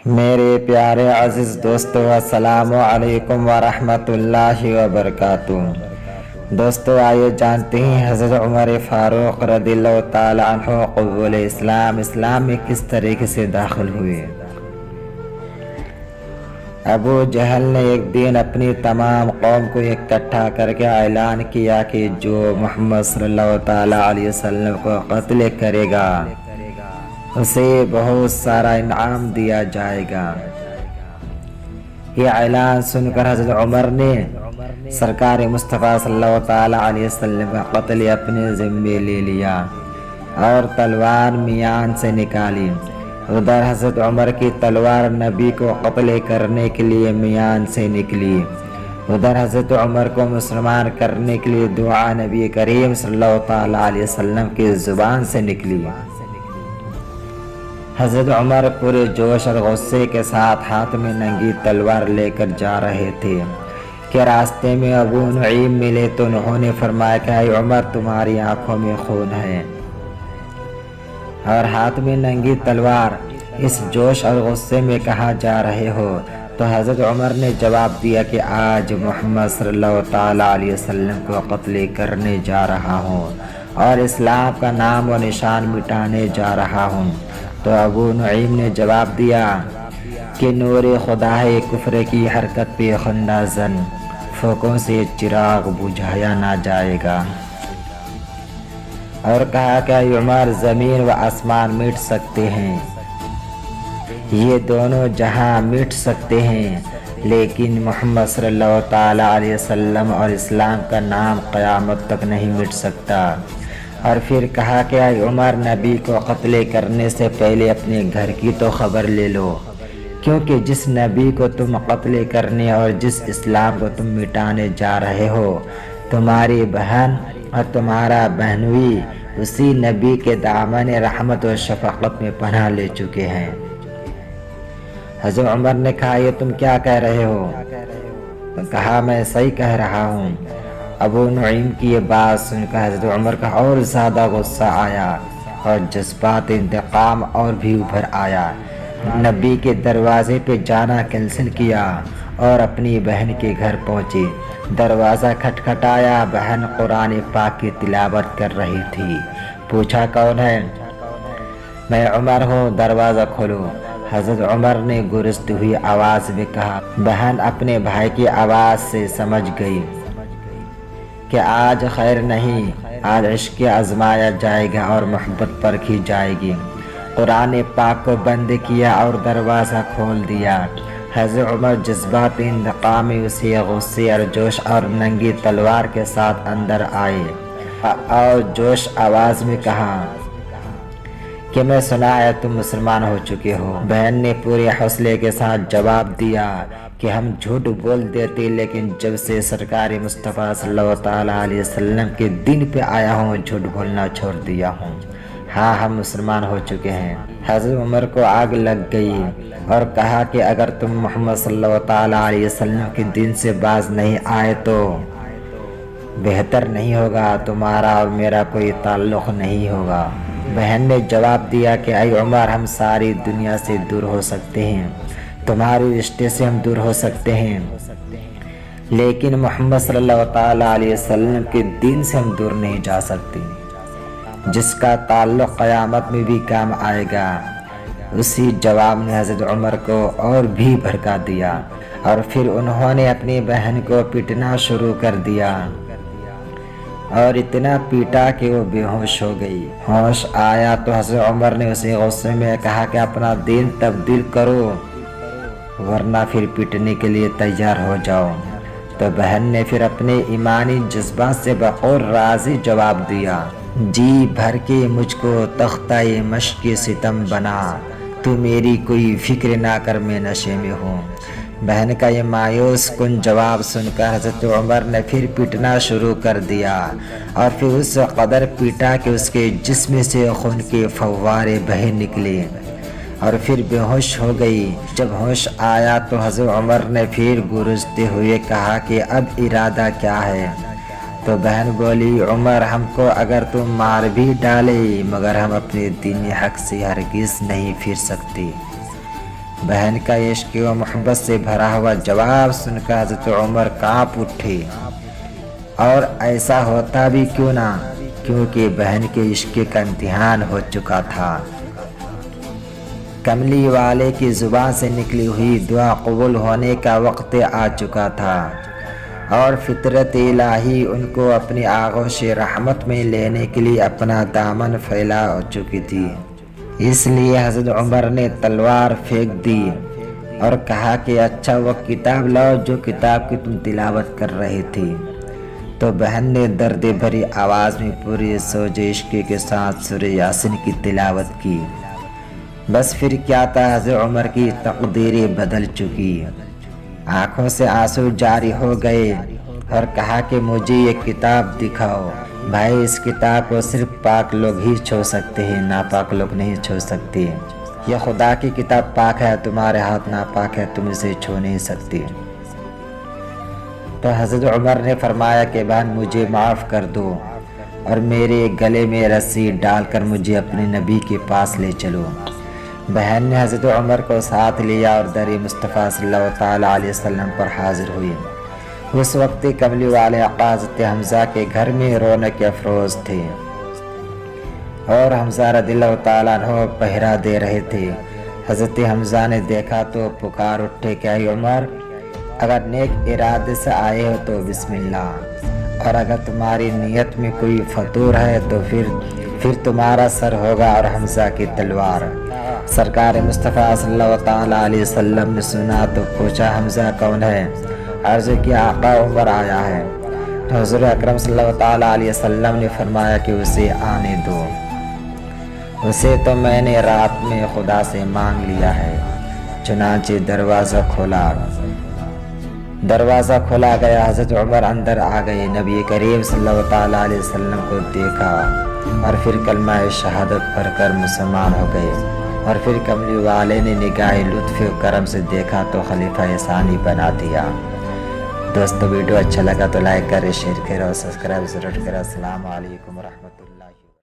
میرے پیارے عزیز دوستو، السلام علیکم ورحمۃ اللہ وبرکاتہ۔ دوستو، آئیے جانتے ہیں حضرت عمر فاروق رضی اللہ تعالی عنہ قبول اسلام میں کس طریقے سے داخل ہوئے۔ ابو جہل نے ایک دن اپنی تمام قوم کو اکٹھا کر کے اعلان کیا کہ جو محمد صلی اللہ تعالی علیہ وسلم کو قتل کرے گا اسے بہت سارا انعام دیا جائے گا۔ یہ اعلان سن کر حضرت عمر نے سرکار مصطفیٰ صلی اللہ تعالی علیہ وسلم کا قتل اپنے ذمے لے لیا اور تلوار میان سے نکالی۔ ادھر حضرت عمر کی تلوار نبی کو قتل کرنے کے لیے میان سے نکلی، ادھر حضرت عمر کو مسلمان کرنے کے لیے دعا نبی کریم صلی اللہ تعالی علیہ وسلم کی زبان سے نکلی۔ حضرت عمر پورے جوش اور غصے کے ساتھ ہاتھ میں ننگی تلوار لے کر جا رہے تھے کہ راستے میں ابو نعیم ملے تو انہوں نے فرمایا کہ اے عمر، تمہاری آنکھوں میں خون ہے اور ہاتھ میں ننگی تلوار، اس جوش اور غصے میں کہاں جا رہے ہو؟ تو حضرت عمر نے جواب دیا کہ آج محمد صلی اللہ تعالی علیہ وسلم کو قتل کرنے جا رہا ہوں اور اسلام کا نام و نشان مٹانے جا رہا ہوں۔ تو ابو نعیم نے جواب دیا کہ نور خدا ہے، کفر کی حرکت پہ خندہ زن، فوکوں سے چراغ بجھایا نہ جائے گا۔ اور کہا کہ اے عمر، زمین و آسمان مٹ سکتے ہیں، یہ دونوں جہاں مٹ سکتے ہیں، لیکن محمد صلی اللہ تعالی علیہ وسلم اور اسلام کا نام قیامت تک نہیں مٹ سکتا۔ اور پھر کہا کہ اے عمر، نبی کو قتل کرنے سے پہلے اپنے گھر کی تو خبر لے لو، کیونکہ جس نبی کو تم قتل کرنے اور جس اسلام کو تم مٹانے جا رہے ہو، تمہاری بہن اور تمہارا بہنوئی اسی نبی کے دامن رحمت و شفقت میں پناہ لے چکے ہیں۔ حضرت عمر نے کہا یہ تم کیا کہہ رہے ہو؟ تو کہا میں صحیح کہہ رہا ہوں۔ ابو نعیم کی یہ بات سن کر حضرت عمر کا اور زیادہ غصہ آیا اور جذبات انتقام اور بھی ابھر آیا۔ نبی کے دروازے پہ جانا کینسل کیا اور اپنی بہن کے گھر پہنچے۔ دروازہ کھٹکھٹایا، بہن قرآن پاک کی تلاوت کر رہی تھی۔ پوچھا کون ہے؟ میں عمر ہوں، دروازہ کھولو۔ حضرت عمر نے گرجتی ہوئی آواز میں کہا۔ بہن اپنے بھائی کی آواز سے سمجھ گئی کہ آج خیر نہیں، آج عشق آزمایا جائے گا اور محبت پرکھی جائے گی۔ قرآن پاک کو بند کیا اور دروازہ کھول دیا۔ حضرت عمر جذبات انتقام میں اسی غصے اور جوش اور ننگی تلوار کے ساتھ اندر آئے اور جوش آواز میں کہا کہ میں سنا ہے تم مسلمان ہو چکے ہو۔ بہن نے پورے حوصلے کے ساتھ جواب دیا کہ ہم جھوٹ بول دیتے، لیکن جب سے سرکار مصطفیٰ صلی اللہ تعالی علیہ وسلم کے دین پہ آیا ہوں جھوٹ بولنا چھوڑ دیا ہوں۔ ہاں، ہم مسلمان ہو چکے ہیں۔ حضرت عمر کو آگ لگ گئی اور کہا کہ اگر تم محمد صلی اللہ تعالی علیہ وسلم کے دین سے باز نہیں آئے تو بہتر نہیں ہوگا، تمہارا اور میرا کوئی تعلق نہیں ہوگا۔ بہن نے جواب دیا کہ اے عمر، ہم ساری دنیا سے دور ہو سکتے ہیں، تمہارے رشتے سے ہم دور ہو سکتے ہیں، لیکن محمد صلی اللہ تعالی علیہ وسلم کے دین سے ہم دور نہیں جا سکتے، جس کا تعلق قیامت میں بھی کام آئے گا۔ اسی جواب نے حضرت عمر کو اور بھی بھڑکا دیا اور پھر انہوں نے اپنی بہن کو پیٹنا شروع کر دیا اور اتنا پیٹا کہ وہ بے ہوش ہو گئی۔ ہوش آیا تو حضرت عمر نے اسی غصے میں کہا کہ اپنا دین تبدیل کرو ورنہ پھر پیٹنے کے لیے تیار ہو جاؤ۔ تو بہن نے پھر اپنے ایمانی جذبات سے بقول راضی جواب دیا، جی بھر کے مجھ کو تختہ مشق ستم بنا، تو میری کوئی فکر نہ کر، میں نشے میں ہوں۔ بہن کا یہ مایوس کن جواب سن کر حضرت عمر نے پھر پیٹنا شروع کر دیا اور پھر اس قدر پیٹا کہ اس کے جسم سے خون کے فوارے بہہ نکلے اور پھر بے ہوش ہو گئی۔ جب ہوش آیا تو حضرت عمر نے پھر گرجتے ہوئے کہا کہ اب ارادہ کیا ہے؟ تو بہن بولی، عمر، ہم کو اگر تم مار بھی ڈالے مگر ہم اپنے دین حق سے ہرگز نہیں پھر سکتے۔ بہن کا عشق و محبت سے بھرا ہوا جواب سن کر حضرت عمر کانپ اٹھے، اور ایسا ہوتا بھی کیوں نہ، کیونکہ بہن کے عشق کا امتحان ہو چکا تھا۔ کملی والے کی زبان سے نکلی ہوئی دعا قبول ہونے کا وقت آ چکا تھا، اور فطرت الہی ان کو اپنی آغوش رحمت میں لینے کے لیے اپنا دامن پھیلا چکی تھی۔ اس لیے حضرت عمر نے تلوار پھینک دی اور کہا کہ اچھا وہ کتاب لاؤ جو کتاب کی تم تلاوت کر رہی تھی۔ تو بہن نے درد بھری آواز میں پوری سوج عشق کے ساتھ سورہ یاسین کی تلاوت کی۔ بس پھر کیا تھا، حضرت عمر کی تقدیریں بدل چکی۔ آنکھوں سے آنسو جاری ہو گئے اور کہا کہ مجھے یہ کتاب دکھاؤ۔ بھائی، اس کتاب کو صرف پاک لوگ ہی چھو سکتے ہیں، ناپاک لوگ نہیں چھو سکتے۔ یہ خدا کی کتاب پاک ہے، تمہارے ہاتھ ناپاک ہے، تم اسے چھو نہیں سکتی۔ تو حضرت عمر نے فرمایا کہ بہن مجھے معاف کر دو اور میرے گلے میں رسی ڈال کر مجھے اپنے نبی کے پاس لے چلو۔ بہن نے حضرت عمر کو ساتھ لیا اور در مصطفیٰ صلی اللہ تعالیٰ علیہ وسلم پر حاضر ہوئی۔ اس وقت کملی والے آقا حضرت حمزہ کے گھر میں رونق افروز تھے، اور حمزہ رضی اللہ تعالیٰ عنہ پہرا دے رہے تھے۔ حضرت حمزہ نے دیکھا تو پکار اٹھے کہ اے عمر، اگر نیک ارادے سے آئے ہو تو بسم اللہ، اور اگر تمہاری نیت میں کوئی فتور ہے تو پھر تمہارا سر ہوگا اور حمزہ کی تلوار۔ سرکار مصطفیٰ صلی اللہ تعالیٰ علیہ وسلم نے سنا تو پوچھا حمزہ کون ہے؟ عرض کیا آقا عمر آیا ہے۔ تو حضور اکرم صلی اللہ تعالیٰ علیہ وسلم نے فرمایا کہ اسے آنے دو، اسے تو میں نے رات میں خدا سے مانگ لیا ہے۔ چنانچہ دروازہ کھولا گیا، حضرت عمر اندر آ گئے، نبی کریم صلی اللہ تعالیٰ علیہ وسلم کو دیکھا اور پھر کلمہ شہادت پڑھ کر مسلمان ہو گئے، اور پھر کملی والے نے نگاہ لطف و کرم سے دیکھا تو خلیفہ ثانی بنا دیا۔ دوستو، ویڈیو اچھا لگا تو لائک کریں، شیئر کریں اور سبسکرائب ضرور کریں۔ السلام علیکم ورحمۃ اللہ۔